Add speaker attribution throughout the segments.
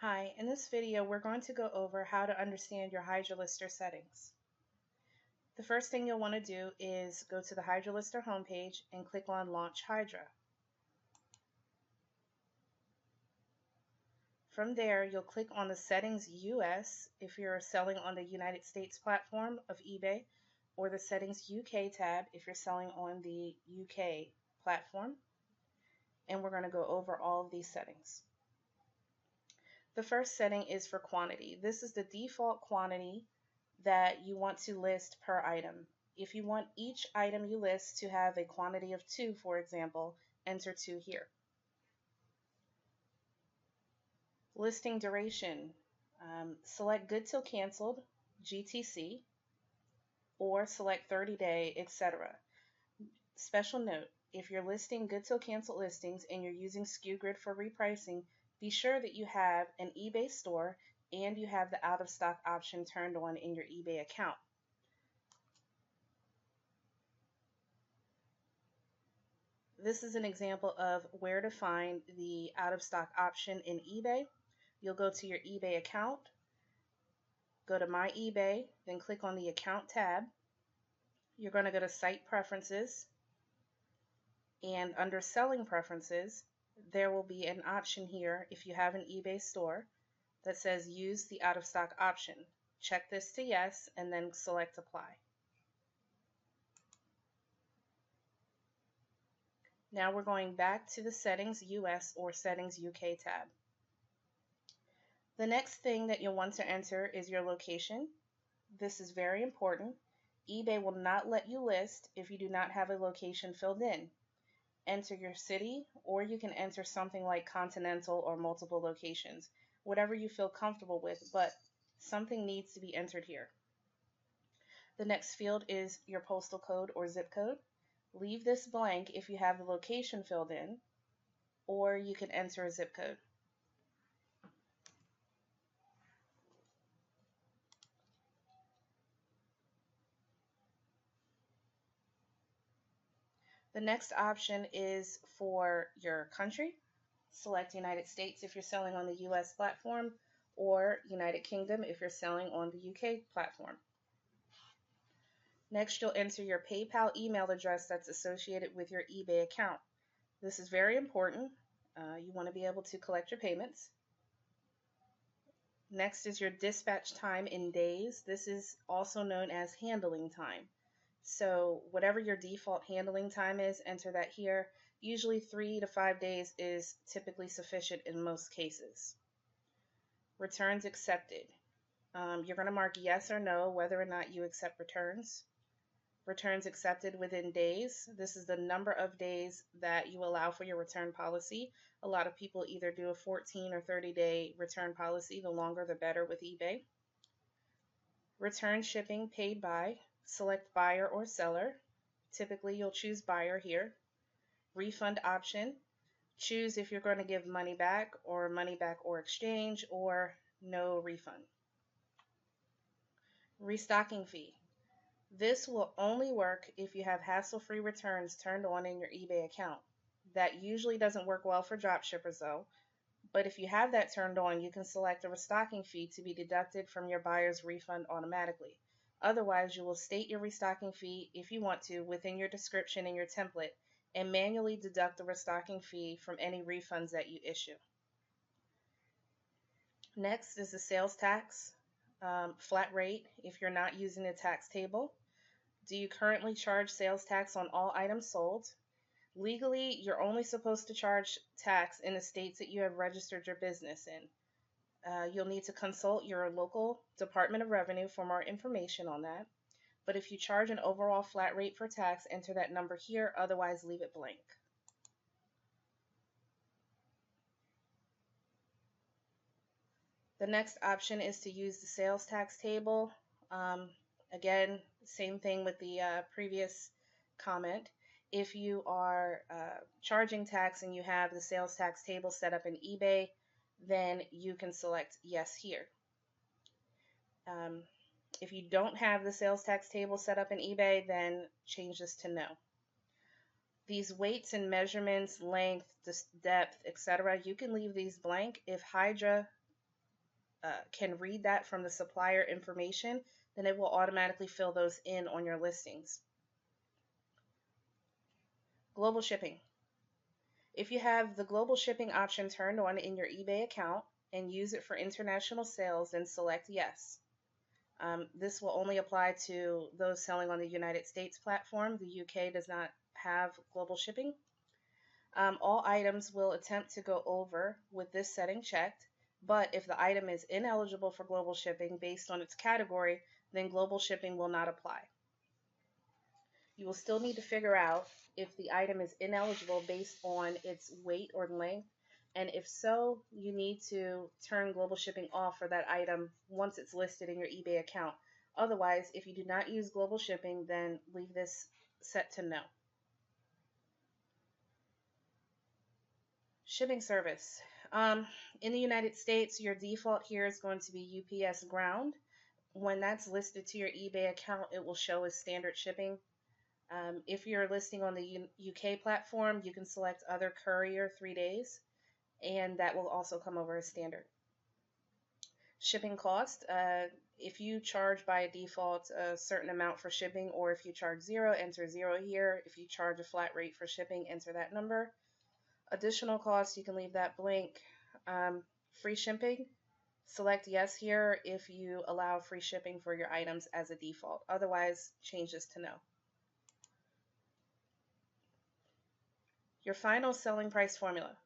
Speaker 1: Hi, in this video we're going to go over how to understand your Hydra Lister settings. The first thing you'll want to do is go to the Hydra Lister homepage and click on Launch Hydra. From there, you'll click on the Settings US if you're selling on the United States platform of eBay, or the Settings UK tab if you're selling on the UK platform. And we're going to go over all of these settings. The first setting is for quantity. This is the default quantity that you want to list per item. If you want each item you list to have a quantity of 2, for example, enter 2 here. Listing duration. Select good till canceled, GTC, or select 30-day, etc. Special note, if you're listing good till canceled listings and you're using SKU Grid for repricing, be sure that you have an eBay store and you have the out of stock option turned on in your eBay account. This is an example of where to find the out of stock option in eBay. You'll go to your eBay account, go to My eBay, then click on the Account tab. You're going to go to Site Preferences, and under Selling Preferences, there will be an option here if you have an eBay store that says Use the out of stock option. Check this to yes and then select Apply. Now we're going back to the Settings US or Settings UK tab. The next thing that you'll want to enter is your location. This is very important. eBay will not let you list if you do not have a location filled in. Enter your city, or you can enter something like continental or multiple locations, whatever you feel comfortable with, but something needs to be entered here. The next field is your postal code or zip code. Leave this blank if you have the location filled in, or you can enter a zip code. The next option is for your country. Select United States if you're selling on the US platform, or United Kingdom if you're selling on the UK platform. Next, you'll enter your PayPal email address that's associated with your eBay account. This is very important. You want to be able to collect your payments. Next is your dispatch time in days. This is also known as handling time. So whatever your default handling time is, enter that here. Usually 3 to 5 days is typically sufficient in most cases. Returns accepted. You're going to mark yes or no whether or not you accept returns. Returns accepted within days. This is the number of days that you allow for your return policy. A lot of people either do a 14 or 30-day return policy. The longer the better with eBay. Return shipping paid by. Select buyer or seller. Typically you'll choose buyer here. Refund option. Choose if you're going to give money back or exchange, or no refund. Restocking fee. This will only work if you have hassle-free returns turned on in your eBay account. That usually doesn't work well for dropshippers though, but if you have that turned on, you can select a restocking fee to be deducted from your buyer's refund automatically. Otherwise, you will state your restocking fee, if you want to, within your description in your template, and manually deduct the restocking fee from any refunds that you issue. Next is the sales tax flat rate if you're not using the tax table. Do you currently charge sales tax on all items sold? Legally, you're only supposed to charge tax in the states that you have registered your business in. You'll need to consult your local Department of Revenue for more information on that. But if you charge an overall flat rate for tax, enter that number here, otherwise leave it blank. The next option is to use the sales tax table. Again, same thing with the previous comment. If you are charging tax and you have the sales tax table set up in eBay, then you can select yes here. If you don't have the sales tax table set up in eBay, then change this to no. These weights and measurements, length, depth, etc., you can leave these blank. If Hydra can read that from the supplier information, then it will automatically fill those in on your listings. Global shipping. If you have the global shipping option turned on in your eBay account and use it for international sales, then select yes. This will only apply to those selling on the United States platform. The UK does not have global shipping. All items will attempt to go over with this setting checked, but if the item is ineligible for global shipping based on its category, then global shipping will not apply. You will still need to figure out if the item is ineligible based on its weight or length, and if so, you need to turn global shipping off for that item once it's listed in your eBay account. Otherwise, if you do not use global shipping, then leave this set to no. Shipping service. In the United States, your default here is going to be UPS Ground. When that's listed to your eBay account, it will show as standard shipping. If you're listing on the UK platform, you can select other courier 3 days, and that will also come over as standard. Shipping cost. If you charge by default a certain amount for shipping, or if you charge zero, enter zero here. If you charge a flat rate for shipping, enter that number. Additional costs, you can leave that blank. Free shipping, select yes here if you allow free shipping for your items as a default. Otherwise, change this to no. Your final selling price formula.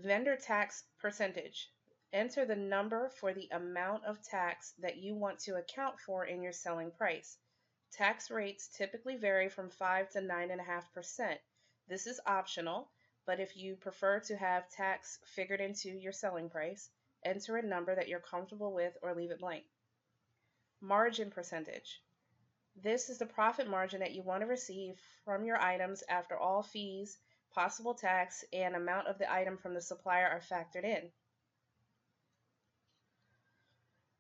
Speaker 1: Vendor tax percentage. Enter the number for the amount of tax that you want to account for in your selling price. Tax rates typically vary from 5 to 9.5%. This is optional, but if you prefer to have tax figured into your selling price, enter a number that you're comfortable with or leave it blank. Margin percentage. This is the profit margin that you want to receive from your items after all fees, possible tax, and amount of the item from the supplier are factored in.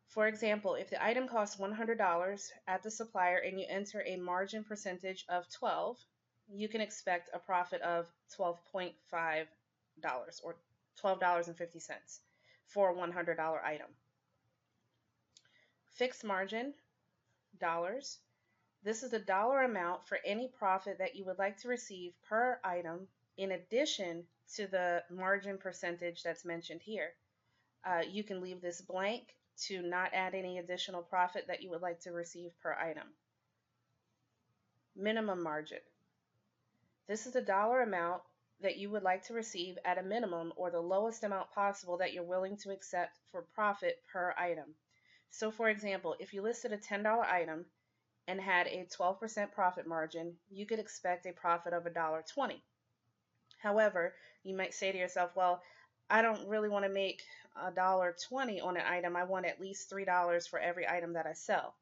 Speaker 1: For example, if the item costs $100 at the supplier and you enter a margin percentage of 12, you can expect a profit of $12.5 or $12.50 for a $100 item. Fixed margin, dollars. This is the dollar amount for any profit that you would like to receive per item in addition to the margin percentage that's mentioned here. You can leave this blank to not add any additional profit that you would like to receive per item. Minimum margin. This is the dollar amount that you would like to receive at a minimum, or the lowest amount possible that you're willing to accept for profit per item. So for example, if you listed a $10 item and had a 12% profit margin, you could expect a profit of $1.20. However, you might say to yourself, well, I don't really want to make $1.20 on an item. I want at least $3 for every item that I sell.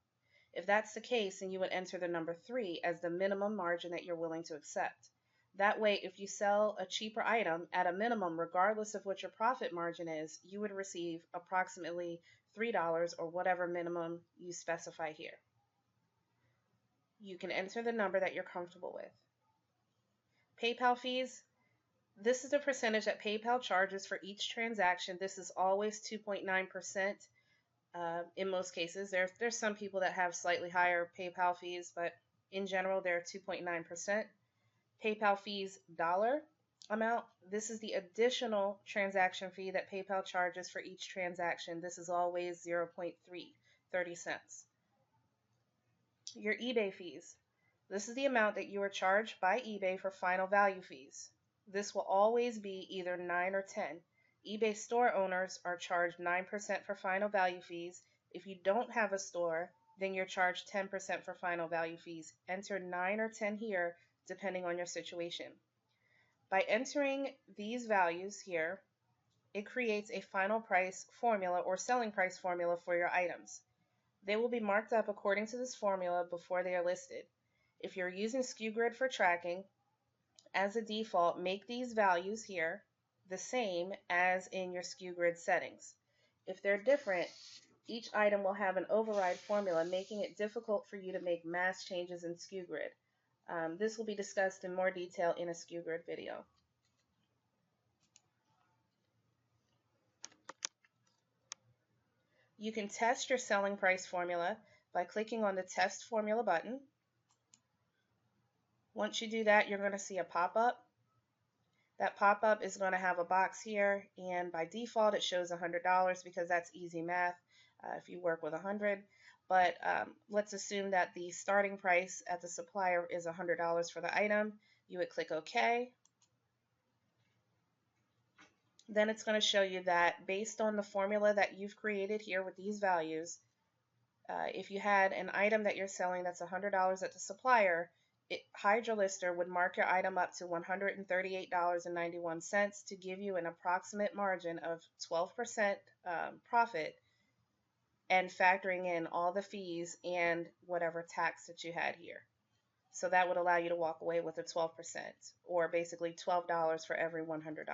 Speaker 1: If that's the case, then you would enter the number 3 as the minimum margin that you're willing to accept. That way, if you sell a cheaper item at a minimum, regardless of what your profit margin is, you would receive approximately $3 or whatever minimum you specify here. You can enter the number that you're comfortable with. PayPal fees. This is the percentage that PayPal charges for each transaction. This is always 2.9%. In most cases, there's some people that have slightly higher PayPal fees, but in general, they're 2.9%. PayPal fees dollar amount. This is the additional transaction fee that PayPal charges for each transaction. This is always 0.30 cents. Your eBay fees. This is the amount that you are charged by eBay for final value fees. This will always be either 9 or 10. eBay store owners are charged 9% for final value fees. If you don't have a store, then you're charged 10% for final value fees. Enter 9 or 10 here, depending on your situation. By entering these values here, it creates a final price formula or selling price formula for your items. They will be marked up according to this formula before they are listed. If you're using SKU Grid for tracking, as a default, make these values here the same as in your SKU Grid settings. If they're different, each item will have an override formula, making it difficult for you to make mass changes in SKU Grid. This will be discussed in more detail in a SKU Grid video. You can test your selling price formula by clicking on the Test Formula button. Once you do that, you're going to see a pop-up. That pop-up is going to have a box here, and by default it shows $100 because that's easy math if you work with 100. But let's assume that the starting price at the supplier is $100 for the item. You would click OK. Then it's going to show you that based on the formula that you've created here with these values, if you had an item that you're selling that's $100 at the supplier, Hydra Lister would mark your item up to $138.91 to give you an approximate margin of 12% profit, and factoring in all the fees and whatever tax that you had here. So that would allow you to walk away with a 12%, or basically $12 for every $100.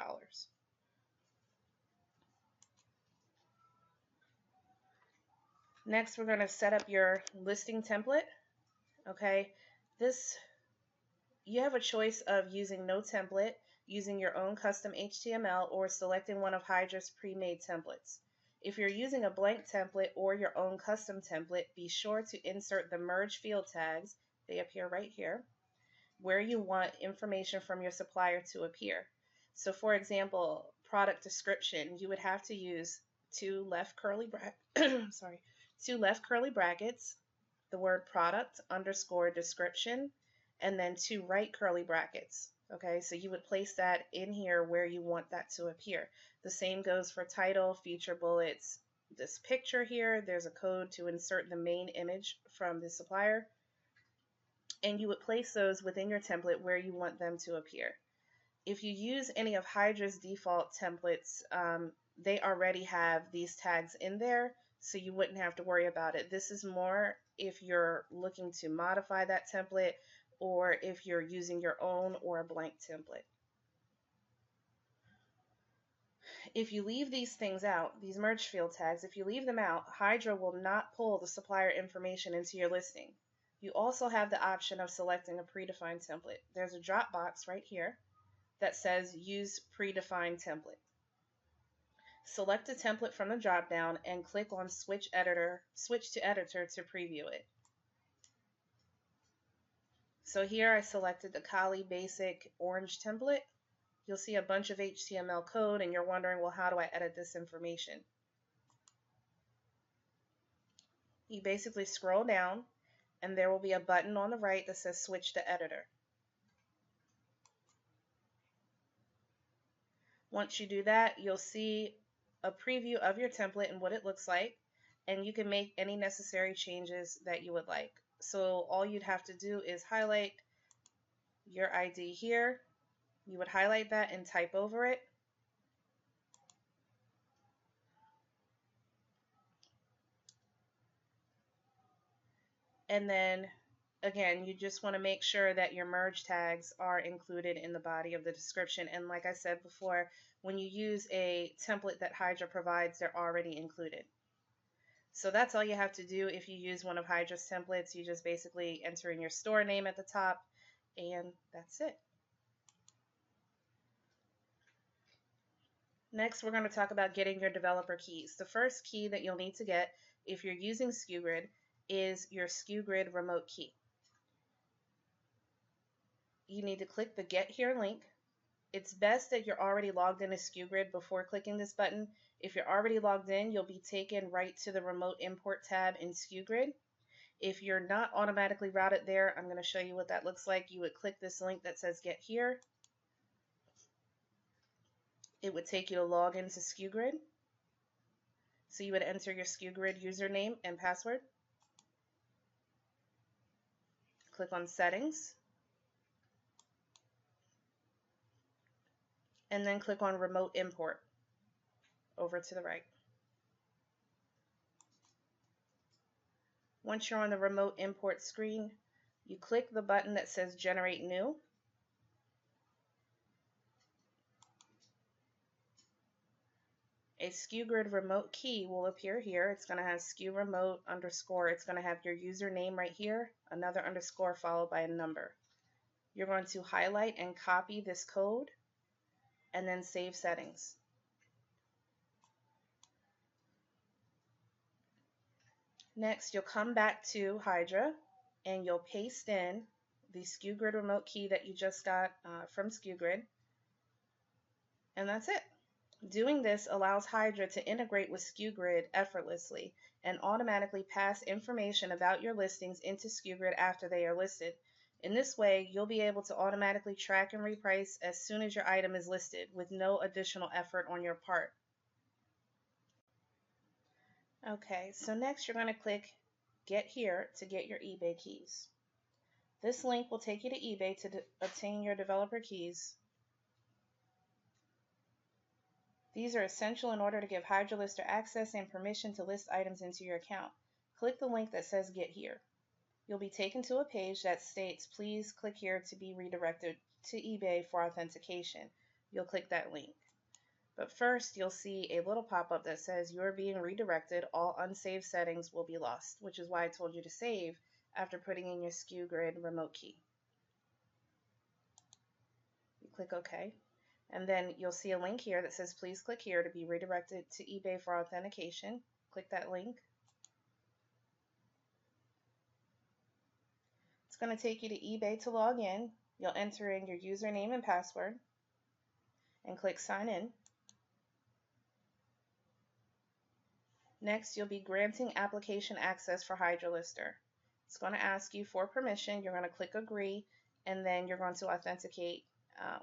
Speaker 1: Next, we're going to set up your listing template. Okay, you have a choice of using no template, using your own custom HTML, or selecting one of Hydra's pre-made templates. If you're using a blank template or your own custom template, be sure to insert the merge field tags, they appear right here, where you want information from your supplier to appear. So for example, product description, you would have to use two left curly brackets, the word product underscore description, and then two right curly brackets. Okay, so you would place that in here where you want that to appear. The same goes for title, feature bullets. This picture here, there's a code to insert the main image from the supplier, and you would place those within your template where you want them to appear. If you use any of Hydra's default templates, they already have these tags in there, so you wouldn't have to worry about it. This is more if you're looking to modify that template, or if you're using your own or a blank template. If you leave these things out, these merge field tags, if you leave them out, Hydra will not pull the supplier information into your listing. You also have the option of selecting a predefined template. There's a drop box right here that says Use Predefined Template. Select a template from the drop-down and click on Switch to Editor to preview it. So here I selected the Kali Basic Orange template. You'll see a bunch of HTML code and you're wondering, well, how do I edit this information? You basically scroll down and there will be a button on the right that says Switch to Editor. Once you do that, you'll see a preview of your template and what it looks like, and you can make any necessary changes that you would like. So all you'd have to do is highlight your ID here. You would highlight that and type over it. And then again, you just want to make sure that your merge tags are included in the body of the description. And like I said before, when you use a template that Hydra provides, they're already included. So that's all you have to do if you use one of Hydra's templates. You just basically enter in your store name at the top, and that's it. Next, we're going to talk about getting your developer keys. The first key that you'll need to get if you're using SKUGrid is your SKUGrid remote key. You need to click the Get Here link. It's best that you're already logged into SKUGrid before clicking this button. If you're already logged in, you'll be taken right to the Remote Import tab in SKUGrid. If you're not automatically routed there, I'm going to show you what that looks like. You would click this link that says Get Here. It would take you to log into SKUGrid. So you would enter your SKUGrid username and password. Click on Settings. And then click on Remote Import over to the right. Once you're on the Remote Import screen, you click the button that says Generate New. A SKUGrid remote key will appear here. It's going to have SKU remote underscore. It's going to have your username right here, another underscore followed by a number. You're going to highlight and copy this code and then save settings. Next, you'll come back to Hydra and you'll paste in the SKU remote key that you just got from SKU, and that's it. Doing this allows Hydra to integrate with SKU effortlessly and automatically pass information about your listings into SKU after they are listed. In this way, you'll be able to automatically track and reprice as soon as your item is listed with no additional effort on your part. Okay, so next you're going to click Get Here to get your eBay keys. This link will take you to eBay to obtain your developer keys. These are essential in order to give Hydra Lister access and permission to list items into your account. Click the link that says Get Here. You'll be taken to a page that states, please click here to be redirected to eBay for authentication. You'll click that link. But first, you'll see a little pop-up that says you're being redirected. All unsaved settings will be lost, which is why I told you to save after putting in your SKU remote key. You click OK. And then you'll see a link here that says, please click here to be redirected to eBay for authentication. Click that link. It's going to take you to eBay to log in. You'll enter in your username and password and click sign in. Next, you'll be granting application access for Hydra Lister. It's going to ask you for permission. You're going to click agree, and then you're going to authenticate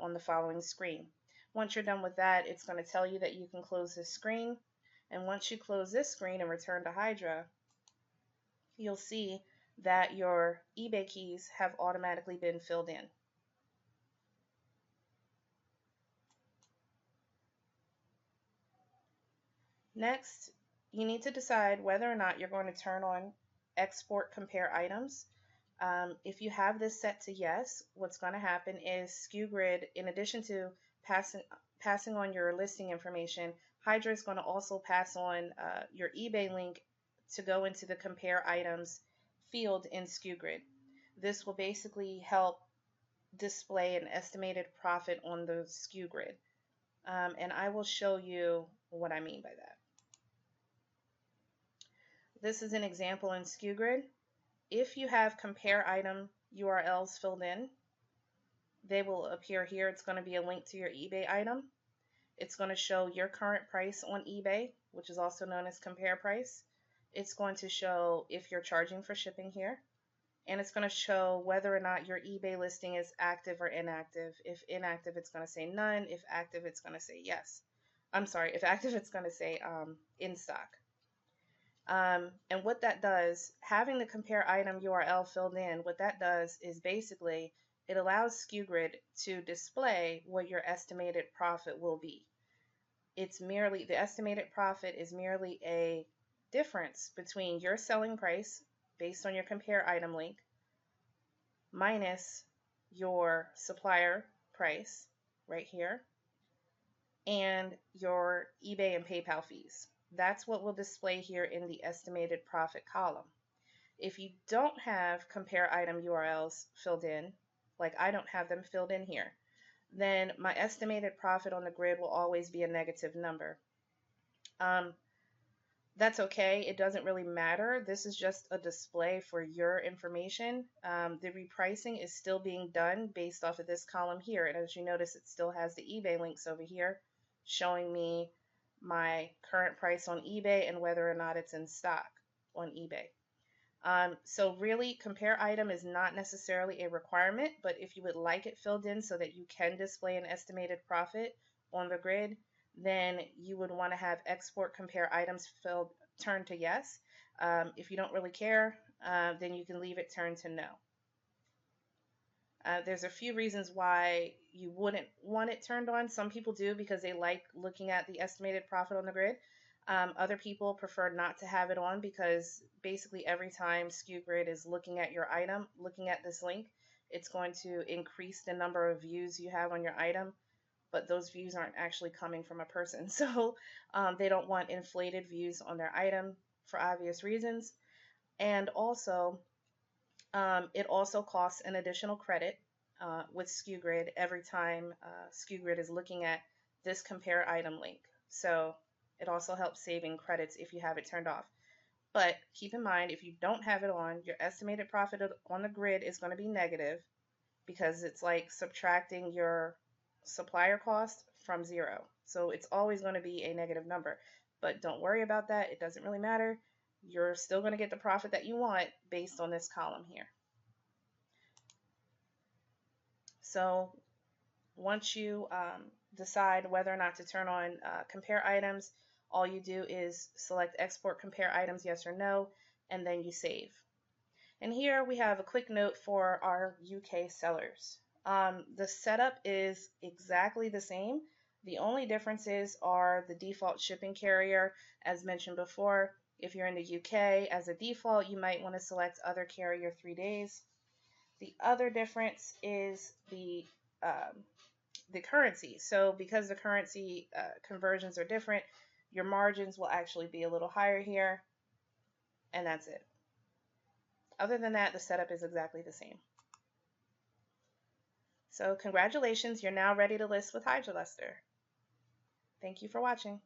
Speaker 1: on the following screen. Once you're done with that, it's going to tell you that you can close this screen. And once you close this screen and return to Hydra, you'll see that your eBay keys have automatically been filled in. Next, you need to decide whether or not you're going to turn on export compare items. If you have this set to yes, what's going to happen is SKU, in addition to passing on your listing information, Hydra is going to also pass on your eBay link to go into the compare items field in SKU. This will basically help display an estimated profit on the SKU, and I will show you what I mean by that. This is an example in SKU. If you have compare item URLs filled in, they will appear here. It's going to be a link to your eBay item. It's going to show your current price on eBay, which is also known as compare price. It's going to show if you're charging for shipping here. And it's going to show whether or not your eBay listing is active or inactive. If inactive, it's going to say none. If active, it's going to say yes. I'm sorry, if active, it's going to say in stock. And what that does, having the compare item URL filled in, what that does is basically it allows SKU to display what your estimated profit will be. It's merely, the estimated profit is merely a difference between your selling price based on your compare item link minus your supplier price right here and your eBay and PayPal fees. That's what will display here in the estimated profit column. If you don't have compare item URLs filled in, like I don't have them filled in here, then my estimated profit on the grid will always be a negative number. That's okay. It doesn't really matter. This is just a display for your information. The repricing is still being done based off of this column here. And as you notice, it still has the eBay links over here showing me my current price on eBay and whether or not it's in stock on eBay. So really, compare item is not necessarily a requirement, but if you would like it filled in so that you can display an estimated profit on the grid, then you would want to have export compare items turned to yes. If you don't really care, then you can leave it turned to no. There's a few reasons why you wouldn't want it turned on. Some people do because they like looking at the estimated profit on the grid. Other people prefer not to have it on because basically every time SKU is looking at your item, looking at this link, it's going to increase the number of views you have on your item, but those views aren't actually coming from a person. So they don't want inflated views on their item for obvious reasons. And also, it also costs an additional credit with SKU every time SKU is looking at this compare item link. So it also helps saving credits if you have it turned off. But keep in mind, if you don't have it on, your estimated profit on the grid is going to be negative because it's like subtracting your supplier cost from zero. So it's always going to be a negative number. But don't worry about that. It doesn't really matter. You're still going to get the profit that you want based on this column here. So once you decide whether or not to turn on compare items, all you do is select export compare items, yes or no, and then you save. And here we have a quick note for our UK sellers. The setup is exactly the same. The only differences are the default shipping carrier. As mentioned before, if you're in the UK, as a default, you might want to select other carrier 3 days. The other difference is the currency. So because the currency conversions are different, your margins will actually be a little higher here, and that's it. Other than that, the setup is exactly the same. So congratulations, you're now ready to list with Hydra. Thank you for watching.